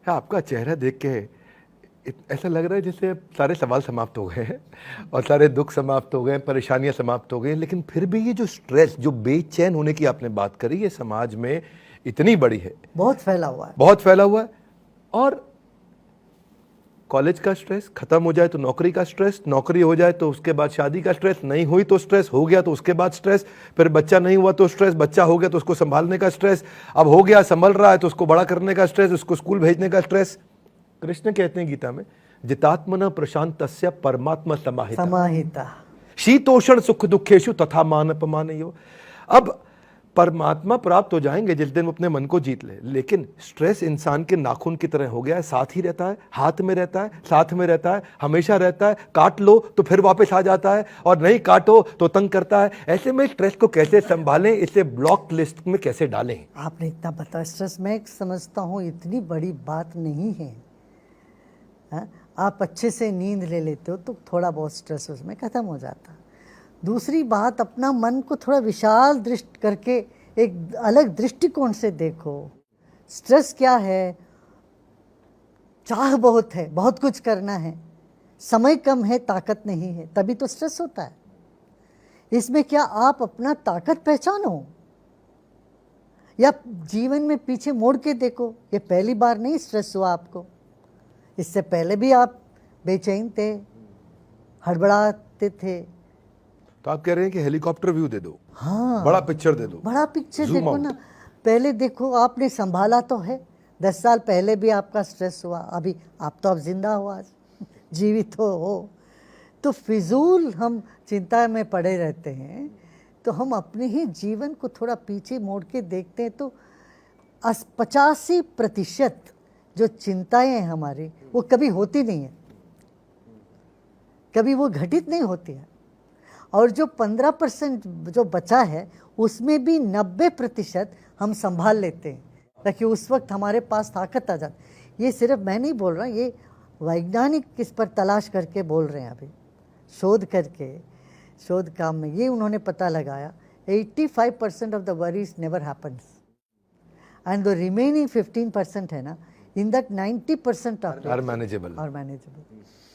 हाँ, आपका चेहरा देख के ऐसा लग रहा है जैसे सारे सवाल समाप्त हो गए हैं और सारे दुख समाप्त हो गए हैं, परेशानियां समाप्त हो गई हैं, लेकिन फिर भी ये जो स्ट्रेस, जो बेचैन होने की आपने बात करी, ये समाज में इतनी बड़ी है, बहुत फैला हुआ है। बहुत फैला हुआ है। और कॉलेज का स्ट्रेस खत्म हो जाए तो नौकरी का स्ट्रेस, नौकरी हो जाए तो उसके बाद शादी का स्ट्रेस, नहीं हुई तो स्ट्रेस, हो गया तो उसके बाद स्ट्रेस, फिर बच्चा नहीं हुआ तो स्ट्रेस, बच्चा हो गया तो उसको संभालने का स्ट्रेस, अब हो गया संभल रहा है तो उसको बड़ा करने का स्ट्रेस, उसको स्कूल भेजने का स्ट्रेस। कृष्ण कहते हैं गीता में, जितात्मन प्रशांतस्य परमात्मा समाहिता समाहिता। शीतोषण सुख दुखेशु तथा मान अपमानयो। अब परमात्मा प्राप्त हो जाएंगे जिस दिन वो अपने मन को जीत ले, लेकिन स्ट्रेस इंसान के नाखून की तरह हो गया है, साथ ही रहता है, हाथ में रहता है, साथ में रहता है, हमेशा रहता है। काट लो तो फिर वापस आ जाता है और नहीं काटो तो तंग करता है। ऐसे में स्ट्रेस को कैसे संभालें, इसे ब्लॉक लिस्ट में कैसे डालें? आपने इतना बताया, स्ट्रेस मैं समझता हूँ इतनी बड़ी बात नहीं है। हाँ? आप अच्छे से नींद ले लेते हो तो थोड़ा बहुत स्ट्रेस उसमें ख़त्म हो जाता। दूसरी बात, अपना मन को थोड़ा विशाल दृष्टि करके एक अलग दृष्टिकोण से देखो। स्ट्रेस क्या है? चाह बहुत है, बहुत कुछ करना है, समय कम है, ताकत नहीं है, तभी तो स्ट्रेस होता है। इसमें क्या आप अपना ताकत पहचानो या जीवन में पीछे मोड़ के देखो। ये पहली बार नहीं स्ट्रेस हुआ आपको, इससे पहले भी आप बेचैन थे, हड़बड़ाते थे। तो आप कह रहे हैं कि हेलीकॉप्टर व्यू दे दो, हाँ, बड़ा पिक्चर दे दो, बड़ा पिक्चर Zoom देखो out। ना। पहले देखो, आपने संभाला तो है। 10 साल पहले भी आपका स्ट्रेस हुआ, अभी आप तो अब जिंदा हो, आज जीवित हो। तो फिजूल हम चिंता में पड़े रहते हैं। तो हम अपने ही जीवन को थोड़ा पीछे मोड़ के देखते हैं तो 85% जो चिंताएं हैं हमारी, वो कभी होती नहीं है, कभी वो घटित नहीं होती है। और जो 15% जो बचा है, उसमें भी 90% हम संभाल लेते हैं, ताकि उस वक्त हमारे पास ताकत आ जाती। ये सिर्फ मैं नहीं बोल रहा, ये वैज्ञानिक इस पर तलाश करके बोल रहे हैं। अभी शोध करके, शोध काम में ये उन्होंने पता लगाया, 85% of the worries never happens and the remaining 15% है ना, in that 90% of are manageable,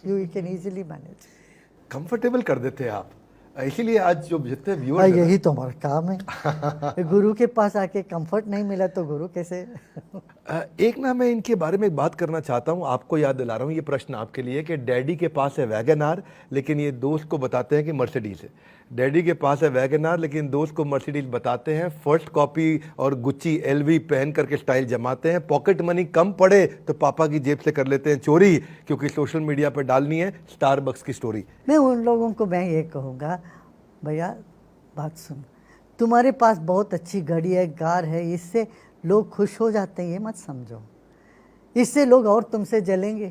you can easily manage. Comfortable कर देते हैं आप। इसीलिए आज जो जितने व्यूअर्स, यही तो हमारा काम है। गुरु के पास आके कंफर्ट नहीं मिला तो गुरु कैसे? एक ना मैं इनके बारे में एक बात करना चाहता हूँ, आपको याद दिला रहा हूँ, ये प्रश्न आपके लिए कि डैडी के पास है वैगन-आर, लेकिन ये दोस्त को बताते हैं कि मर्सिडीज है। डैडी के पास है वैगन-आर, लेकिन दोस्त को मर्सिडीज बताते हैं। फर्स्ट कॉपी और गुच्ची एलवी पहन करके स्टाइल जमाते हैं। पॉकेट मनी कम पड़े तो पापा की जेब से कर लेते हैं चोरी, क्योंकि सोशल मीडिया पर डालनी है स्टारबक्स की स्टोरी। मैं उन लोगों को मैं ये कहूँगा, भैया बात सुन, तुम्हारे पास बहुत अच्छी गाड़ी है, कार है, इससे लोग खुश हो जाते हैं, ये मत समझो। इससे लोग और तुमसे जलेंगे।